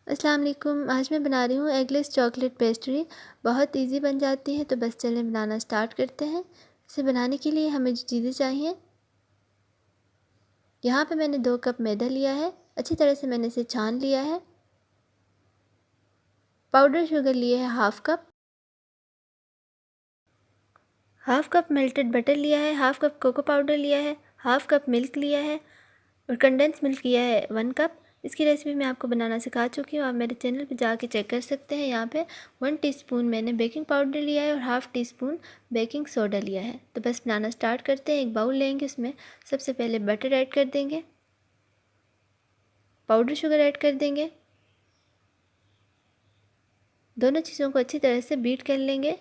अस्सलाम वालेकुम। आज मैं बना रही हूँ एगलेस चॉकलेट पेस्ट्री। बहुत इजी बन जाती है, तो बस चलें बनाना स्टार्ट करते हैं। इसे बनाने के लिए हमें जो चीज़ें चाहिए, यहाँ पे मैंने 2 कप मैदा लिया है। अच्छी तरह से मैंने इसे छान लिया है। पाउडर शुगर लिए है हाफ कप मेल्टेड बटर लिया है, हाफ कप कोको पाउडर लिया है, हाफ कप मिल्क लिया है और कंडेंस मिल्क लिया है 1 कप। इसकी रेसिपी मैं आपको बनाना सिखा चुकी हूँ, आप मेरे चैनल पे जाके चेक कर सकते हैं। यहाँ पे 1 टीस्पून मैंने बेकिंग पाउडर लिया है और half tea spoon baking soda लिया है। तो बस बनाना स्टार्ट करते हैं। एक बाउल लेंगे, उसमें सबसे पहले बटर ऐड कर देंगे, पाउडर शुगर ऐड कर देंगे, दोनों चीज़ों को अच्छी तरह से बीट कर लेंगे।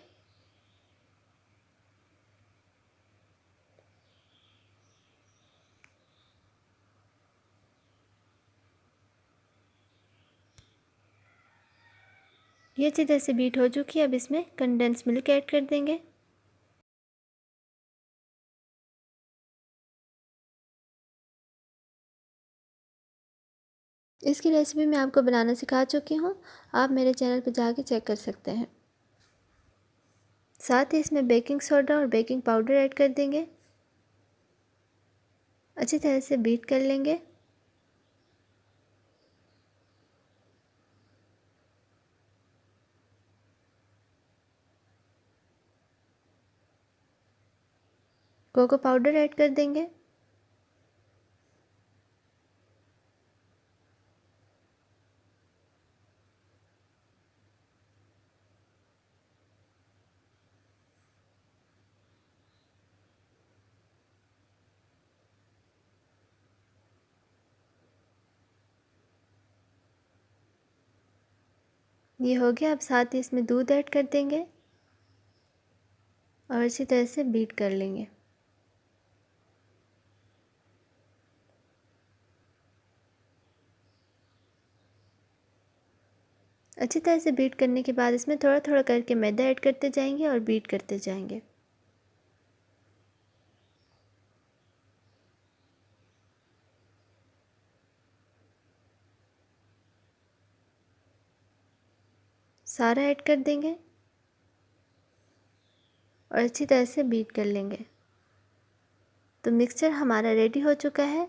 ये अच्छी तरह से बीट हो चुकी है। अब इसमें कंडेंस मिल्क ऐड कर देंगे। इसकी रेसिपी मैं आपको बनाना सिखा चुकी हूँ, आप मेरे चैनल पर जाके चेक कर सकते हैं। साथ ही इसमें बेकिंग सोडा और बेकिंग पाउडर ऐड कर देंगे, अच्छी तरह से बीट कर लेंगे। कोको पाउडर ऐड कर देंगे। ये हो गया। अब साथ ही इसमें दूध ऐड कर देंगे और अच्छी तरह से बीट कर लेंगे। अच्छी तरह से बीट करने के बाद इसमें थोड़ा थोड़ा करके मैदा ऐड करते जाएंगे और बीट करते जाएंगे। सारा ऐड कर देंगे और अच्छी तरह से बीट कर लेंगे। तो मिक्सचर हमारा रेडी हो चुका है।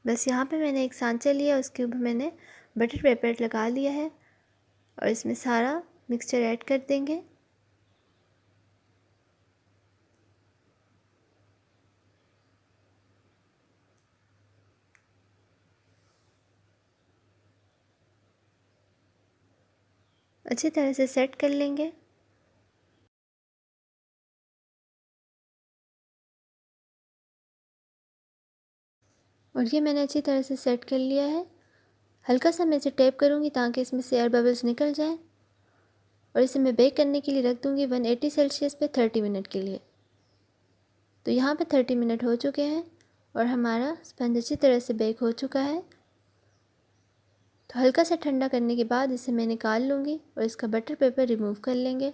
बस यहाँ पे मैंने एक सांचा लिया, उसके ऊपर मैंने बटर पेपर लगा लिया है और इसमें सारा मिक्सचर ऐड कर देंगे। अच्छी तरह से सेट कर लेंगे। और ये मैंने अच्छी तरह से सेट कर लिया है। हल्का सा मैं इसे टैप करूँगी ताकि इसमें से एयर बबल्स निकल जाएं और इसे मैं बेक करने के लिए रख दूँगी 180 सेल्सियस पे 30 मिनट के लिए। तो यहाँ पे 30 मिनट हो चुके हैं और हमारा स्पंज अच्छी तरह से बेक हो चुका है। तो हल्का सा ठंडा करने के बाद इसे मैं निकाल लूँगी और इसका बटर पेपर रिमूव कर लेंगे।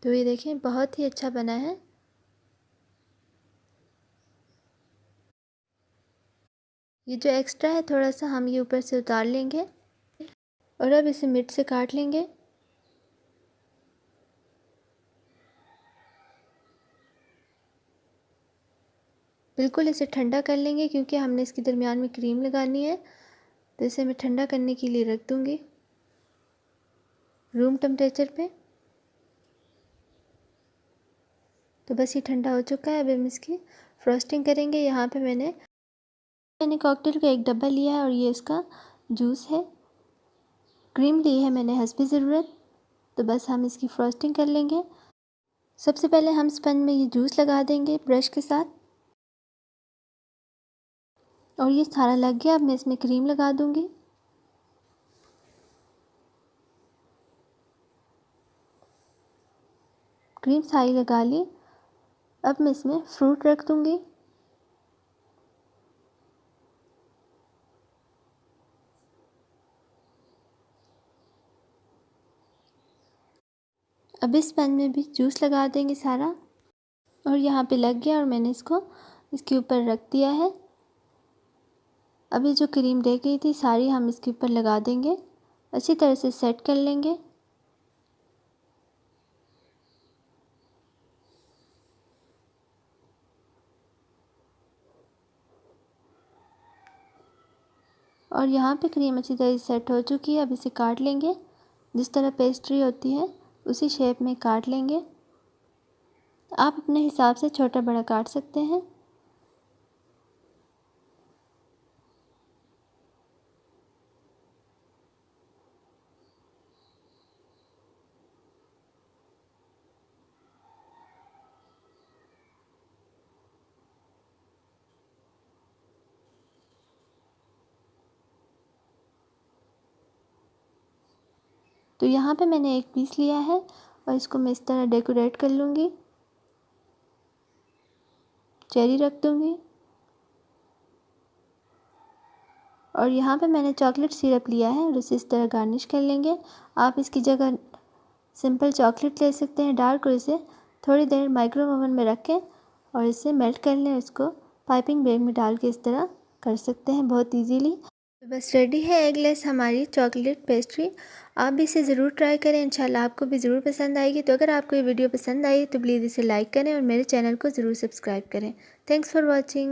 तो ये देखें, बहुत ही अच्छा बना है। ये जो एक्स्ट्रा है थोड़ा सा हम ये ऊपर से उतार लेंगे और अब इसे मिड से काट लेंगे। बिल्कुल इसे ठंडा कर लेंगे क्योंकि हमने इसके दरमियान में क्रीम लगानी है। तो इसे मैं ठंडा करने के लिए रख दूँगी रूम टेम्परेचर पे। तो बस ये ठंडा हो चुका है। अब हम इसकी फ्रोस्टिंग करेंगे। यहाँ पे मैंने कॉकटेल का एक डब्बा लिया है और ये इसका जूस है। क्रीम ली है मैंने हस्बी ज़रूरत। तो बस हम इसकी फ्रोस्टिंग कर लेंगे। सबसे पहले हम स्पंज में ये जूस लगा देंगे ब्रश के साथ और ये सारा लग गया। अब मैं इसमें क्रीम लगा दूँगी। क्रीम सारी लगा ली। अब मैं इसमें फ्रूट रख दूँगी। अब इस पैन में भी जूस लगा देंगे सारा, और यहाँ पे लग गया और मैंने इसको इसके ऊपर रख दिया है। अभी जो क्रीम रह गई थी सारी हम इसके ऊपर लगा देंगे, अच्छी तरह से सेट कर लेंगे। और यहाँ पे क्रीम अच्छी तरह से सेट हो चुकी है। अब इसे काट लेंगे, जिस तरह पेस्ट्री होती है उसी शेप में काट लेंगे। आप अपने हिसाब से छोटा बड़ा काट सकते हैं। तो यहाँ पे मैंने एक पीस लिया है और इसको मैं इस तरह डेकोरेट कर लूँगी, चेरी रख दूँगी। और यहाँ पे मैंने चॉकलेट सिरप लिया है और इसे इस तरह गार्निश कर लेंगे। आप इसकी जगह सिंपल चॉकलेट ले सकते हैं डार्क, और इसे थोड़ी देर माइक्रो ओवन में रखें और इसे मेल्ट कर लें। इसको पाइपिंग बैग में डाल के इस तरह कर सकते हैं बहुत इजीली। तो बस रेडी है एगलेस हमारी चॉकलेट पेस्ट्री। आप भी इसे ज़रूर ट्राई करें, इंशाल्लाह आपको भी ज़रूर पसंद आएगी। तो अगर आपको ये वीडियो पसंद आई तो प्लीज़ इसे लाइक करें और मेरे चैनल को ज़रूर सब्सक्राइब करें। Thanks for watching.